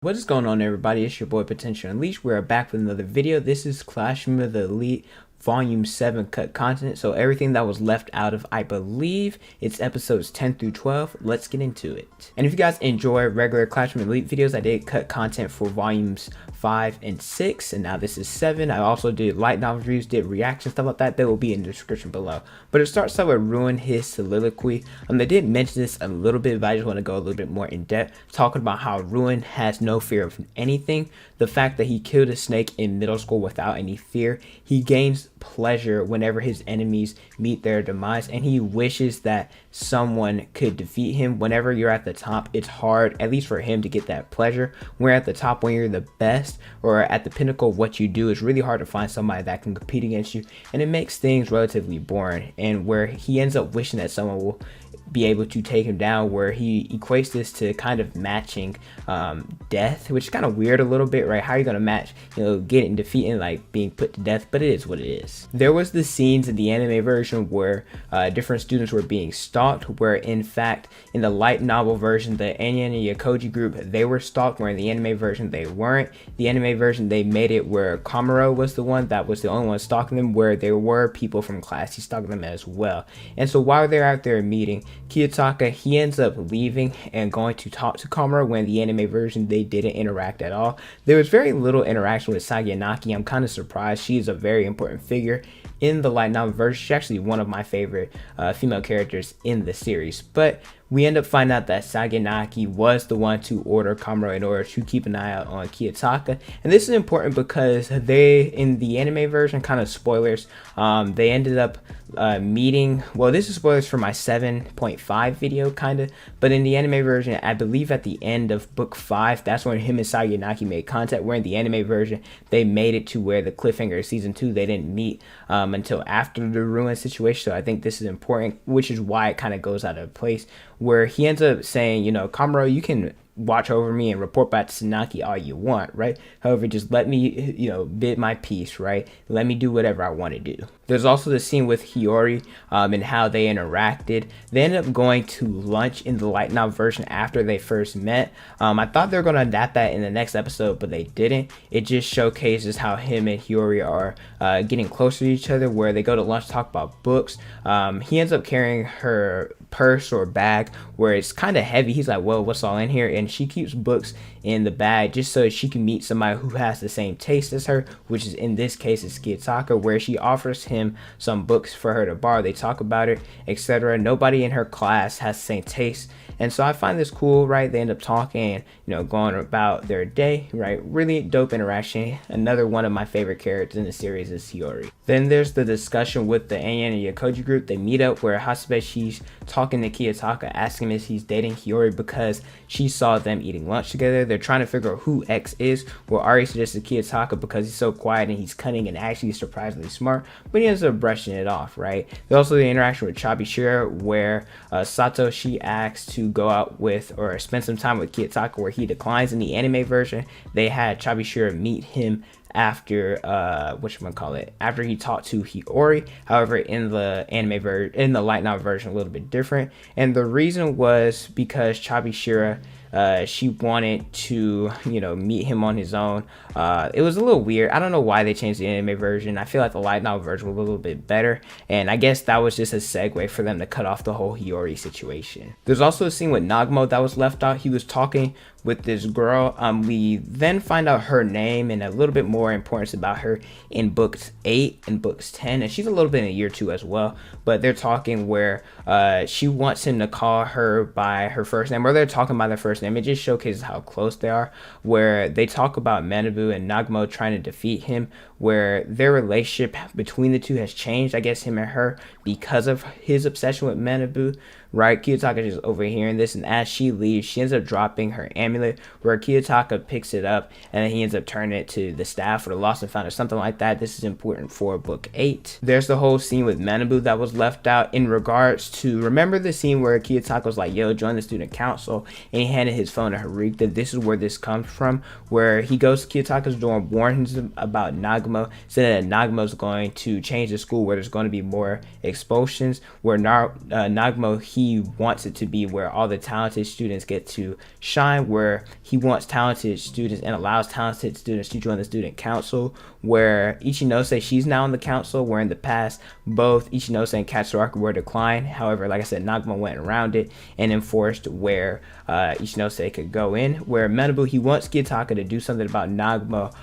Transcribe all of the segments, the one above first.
What is going on, everybody? It's your boy Potential Unleashed. We're back with another video. This is Classroom of the Elite Volume 7 cut content. So everything that was left out of, I believe, it's episodes 10 through 12. Let's get into it. And if you guys enjoy regular Classroom Elite videos, I did cut content for volumes 5 and 6, and now this is 7. I also did light novel reviews, did reactions, stuff like that. They will be in the description below. But it starts out with Ryuen, his soliloquy. They did mention this a little bit, but I just want to go a little bit more in depth, talking about how Ryuen has no fear of anything. The fact that he killed a snake in middle school without any fear. He gains pleasure whenever his enemies meet their demise, and he wishes that someone could defeat him. Whenever you're at the top, it's hard, at least for him, to get that pleasure. When you're at the top, when you're the best or at the pinnacle of what you do, it's really hard to find somebody that can compete against you, and it makes things relatively boring. And where he ends up wishing that someone will be able to take him down, where he equates this to kind of matching death, which is kind of weird a little bit, right? How are you going to match, getting defeated, like being put to death? But it is what it is. There was the scenes in the anime version where different students were being stalked, where in fact in the light novel version, the Ayanokouji group, they were stalked, where in the anime version they weren't. The anime version, they made it where Kamuro was the one that was the only one stalking them, where there were people from class he stalking them as well. And so while they're out there meeting, Kyotaka, he ends up leaving and going to talk to Kamuro. When the anime version, they didn't interact at all. There was very little interaction with Saganaki. I'm kind of surprised. She is a very important figure in the light novel version. She's actually one of my favorite female characters in the series. But we end up finding out that Saganaki was the one to order Kamuro in order to keep an eye out on Kyotaka. And this is important because they, in the anime version, kind of spoilers, they ended up meeting, well, this is spoilers for my 7.5 video, kind of, but in the anime version, I believe at the end of book 5, that's when him and Saganaki made contact, where in the anime version, they made it to where the cliffhanger of season 2, they didn't meet until after the Ryuen situation. So I think this is important, which is why it kind of goes out of place, where he ends up saying, Kamuro, you can watch over me and report back to Tsunaki all you want, right? However, just let me, bid my piece, right? Let me do whatever I want to do. There's also the scene with Hiori and how they interacted. They ended up going to lunch in the light novel version after they first met. I thought they were going to adapt that in the next episode, but they didn't. It just showcases how him and Hiori are getting closer to each other, where they go to lunch to talk about books. He ends up carrying her purse or bag where it's kind of heavy. He's like, well, what's all in here? And she keeps books in the bag just so she can meet somebody who has the same taste as her, which is in this case is Kyotaka, where she offers him some books for her to borrow. They talk about it, etc. Nobody in her class has the same taste, and so I find this cool, right? They end up talking, going about their day, right? Really dope interaction. Another one of my favorite characters in the series is Siori. Then there's the discussion with the Ayanokouji group. They meet up where Hasebe, she's talking to Kyotaka, asking him if he's dating Hiori because she saw them eating lunch together. They're trying to figure out who X is. Well, Ari suggested Kyotaka because he's so quiet and he's cunning and actually surprisingly smart, but he ends up brushing it off, right? There's also the interaction with Chabishira, where Sato, she asks to go out with or spend some time with Kyotaka, where he declines. In the anime version, they had Chabishira meet him after after he talked to Hiori. However, in the anime version, in the light novel version, a little bit different, and the reason was because Chabishira, she wanted to meet him on his own. It was a little weird. I don't know why they changed the anime version. I feel like the light novel version was a little bit better, and I guess that was just a segue for them to cut off the whole Hiori situation. There's also a scene with Nagmo that was left out. He was talking with this girl. We then find out her name and a little bit more importance about her in books 8 and books 10, and she's a little bit in year 2 as well. But they're talking where she wants him to call her by her first name, or they're talking by their first name. It just showcases how close they are, where they talk about Malibu and Nagmo trying to defeat him, where their relationship between the two has changed, I guess, him and her, because of his obsession with Malibu, right? Kyotaka is overhearing this, and as she leaves, she ends up dropping her amulet, where Kyotaka picks it up, and then he ends up turning it to the staff or the lost and found or something like that. This is important for book 8. There's the whole scene with Malibu that was left out in regards to, remember the scene where Kyotaka was like, yo, join the student council, and he handed his phone to Haruka. This is where this comes from, where he goes to Kyotaka's dorm, warns him about Nagmo, said that Nagmo's going to change the school, where there's going to be more expulsions, where Nagmo, he he wants it to be, where all the talented students get to shine, where he wants talented students and allows talented students to join the student council, where Ichinose, she's now in the council, where in the past both Ichinose and Katsuragi were declined. However, like I said, Nagmo went around it and enforced where Ichinose could go in, where Malibu, he wants Kyotaka to do something about Nagmo,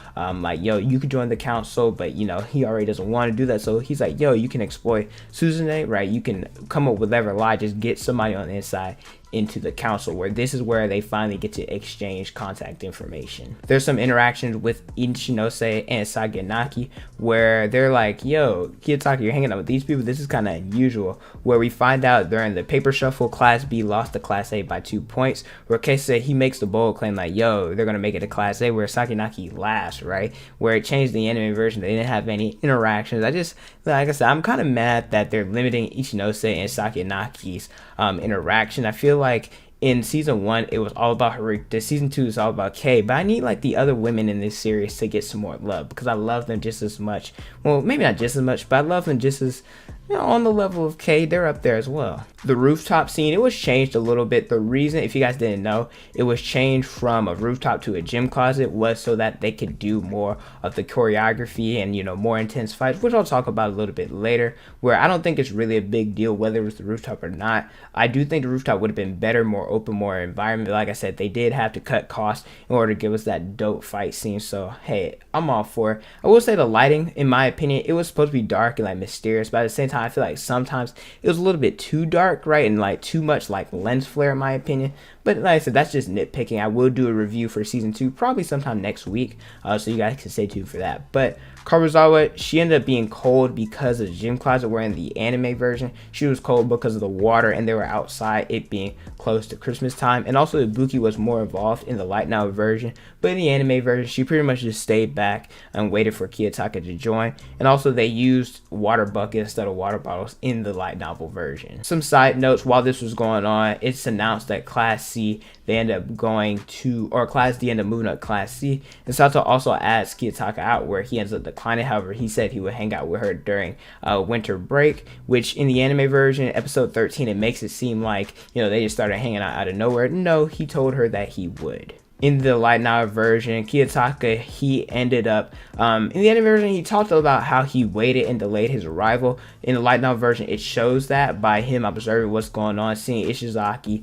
like, yo, you could join the council, but you know, he already doesn't want to do that. So he's like, yo, you can exploit Suzune, right? You can come up with whatever lie, just get somebody on the inside into the council, where this is where they finally get to exchange contact information. There's some interactions with Ichinose and Saganaki where they're like, yo, Kyotaka, you're hanging out with these people, this is kind of unusual, where we find out during the paper shuffle, Class B lost to Class A by 2 points, where Keisei, he makes the bold claim like, yo, they're gonna make it to Class A, where Saganaki laughs, right? Where it changed the anime version, they didn't have any interactions. Like I said, I'm kind of mad that they're limiting Ichinose and Sakanaki's interaction. I feel like in season 1 it was all about Harita, season 2 is all about Kei, but I need like the other women in this series to get some more love, because I love them just as much. Well, maybe not just as much, but I love them just as, you know, on the level of Kei, they're up there as well. The rooftop scene, it was changed a little bit. The reason, if you guys didn't know, it was changed from a rooftop to a gym closet was so that they could do more of the choreography and, you know, more intense fights, which I'll talk about a little bit later, where I don't think it's really a big deal whether it was the rooftop or not. I do think the rooftop would have been better, more open, more environment. Like I said, they did have to cut costs in order to give us that dope fight scene. So, hey, I'm all for it. I will say the lighting, in my opinion, it was supposed to be dark and like mysterious, but at the same time, I feel like sometimes it was a little bit too dark, right? And like too much like lens flare, in my opinion. But like I said, that's just nitpicking. I will do a review for season 2 probably sometime next week, so you guys can stay tuned for that. But Karuzawa, she ended up being cold because of the gym closet, where in the anime version she was cold because of the water and they were outside, it being close to Christmas time. And also Ibuki was more involved in the light novel version, but in the anime version she pretty much just stayed back and waited for Kyotaka to join. And also they used water buckets instead of water bottles in the light novel version. Some side notes, while this was going on, it's announced that Class C, they end up going to, or Class D end up moving up Class C, and Sato also adds Kyotaka out, where he ends up declining. However, he said he would hang out with her during winter break, which in the anime version, episode 13, it makes it seem like, you know, they just started hanging out of nowhere. No, he told her that he would. In the light novel version, Kyotaka, he ended up, in the anime version, he talked about how he waited and delayed his arrival. In the light novel version, it shows that by him observing what's going on, seeing Ishizaki,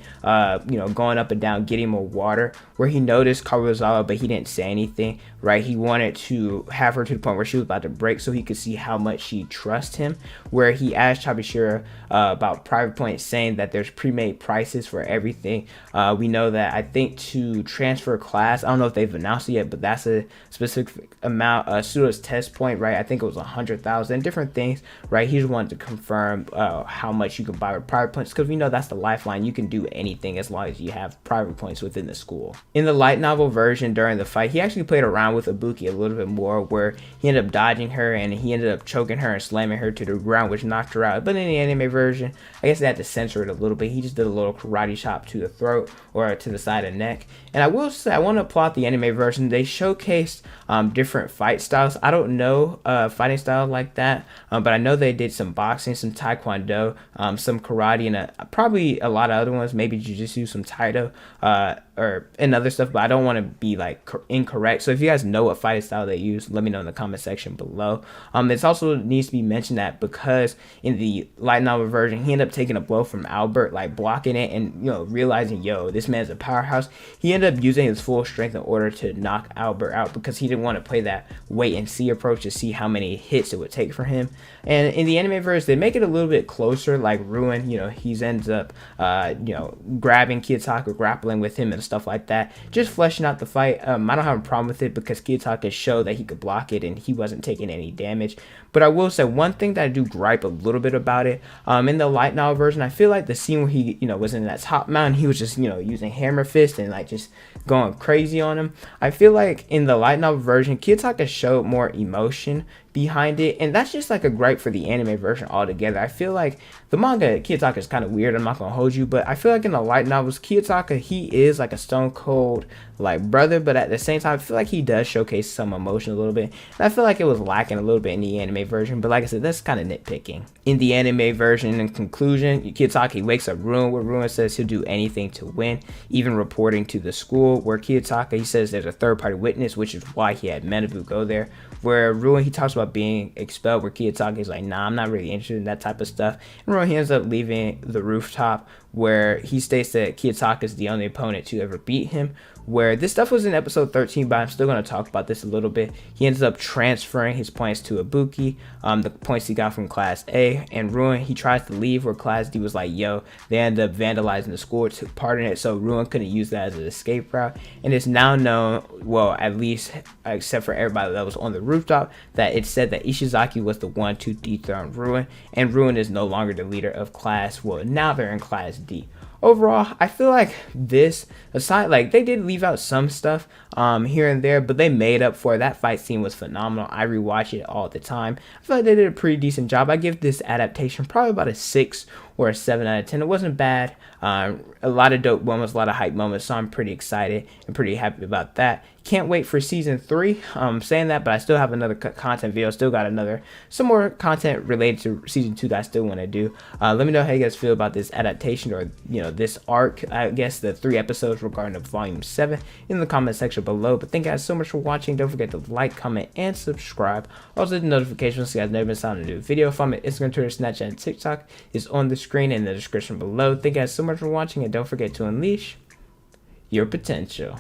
you know, going up and down, getting more water, where he noticed Karuzawa, but he didn't say anything, right? He wanted to have her to the point where she was about to break so he could see how much she trusts him, where he asked Chabashira about private points, saying that there's pre-made prices for everything. We know that, I think, to transfer class, I don't know if they've announced it yet, but that's a specific amount, Sudo's test point, right? I think it was 100,000, different things, right? He just wanted to confirm how much you can buy with private points, because we know that's the lifeline. You can do anything as long as you have private points within the school. In the light novel version, during the fight, he actually played around with Ibuki a little bit more, where he ended up dodging her and he ended up choking her and slamming her to the ground, which knocked her out. But in the anime version, I guess they had to censor it a little bit. He just did a little karate chop to the throat or to the side of the neck. And I will say, I want to applaud the anime version. They showcased different fight styles. I don't know fighting style like that, but I know they did some boxing, some taekwondo, some karate, and probably a lot of other ones, maybe jiu-jitsu, some taito, and other stuff, but I don't want to be like incorrect. So if you guys know what fighting style they use, let me know in the comment section below. It also needs to be mentioned that because in the light novel version, he ended up taking a blow from Albert, like blocking it, and, you know, realizing, yo, this man's a powerhouse. He ended up using his full strength in order to knock Albert out, because he didn't want to play that wait and see approach to see how many hits it would take for him. And in the anime verse, they make it a little bit closer, like Ryuen, you know, he ends up you know, grabbing Kyotaka, grappling with him and stuff like that, just fleshing out the fight. I don't have a problem with it because Kyotaka showed that he could block it and he wasn't taking any damage. But I will say one thing that I do gripe a little bit about it, in the light novel version, I feel like the scene where he, you know, was in that top mountain, he was just, you know, using hammer fist and like just going crazy on him. I feel like in the light novel version, Kyotaka showed more emotion behind it, and that's just like a gripe for the anime version altogether. I feel like the manga Kyotaka is kind of weird, I'm not gonna hold you, but I feel like in the light novels, Kyotaka, he is like a stone cold like brother, but at the same time, I feel like he does showcase some emotion a little bit. And I feel like it was lacking a little bit in the anime version, but like I said, that's kind of nitpicking. In the anime version, in conclusion, Kyotaka wakes up Ryuen, where Ryuen says he'll do anything to win, even reporting to the school, where Kyotaka, he says there's a third-party witness, which is why he had Malibu go there. Where Ryuen, he talks about being expelled, where Kyotaka is like, nah, I'm not really interested in that type of stuff. And Ryuen, he ends up leaving the rooftop, where he states that Kyotaka is the only opponent to ever beat him, where this stuff was in episode 13, but I'm still going to talk about this a little bit. He ends up transferring his points to Ibuki, the points he got from Class A, and Ryuen, he tries to leave, where Class D was like, yo, they end up vandalizing the school, took part in it, so Ryuen couldn't use that as an escape route. And it's now known, well, at least except for everybody that was on the rooftop, that it said that Ishizaki was the one to dethrone Ryuen, and Ryuen is no longer the leader of Class, well, now they're in Class D. Overall, I feel like this, aside, like, they did leave out some stuff here and there, but they made up for it. That fight scene was phenomenal. I rewatch it all the time. I feel like they did a pretty decent job. I give this adaptation probably about a 6 or a 7 out of 10. It wasn't bad. A lot of dope moments, a lot of hype moments, so I'm pretty excited and pretty happy about that. Can't wait for season 3. Saying that, but I still have another content video. Still got some more content related to season 2 that I still want to do. Let me know how you guys feel about this adaptation, or this arc. I guess the 3 episodes regarding of volume 7 in the comment section below. But thank you guys so much for watching. Don't forget to like, comment, and subscribe. Also, the notifications so you guys never miss out on a new video from it. Instagram, Twitter, Snapchat, and TikTok is on the screen in the description below. Thank you guys so much for watching, and don't forget to unleash your potential.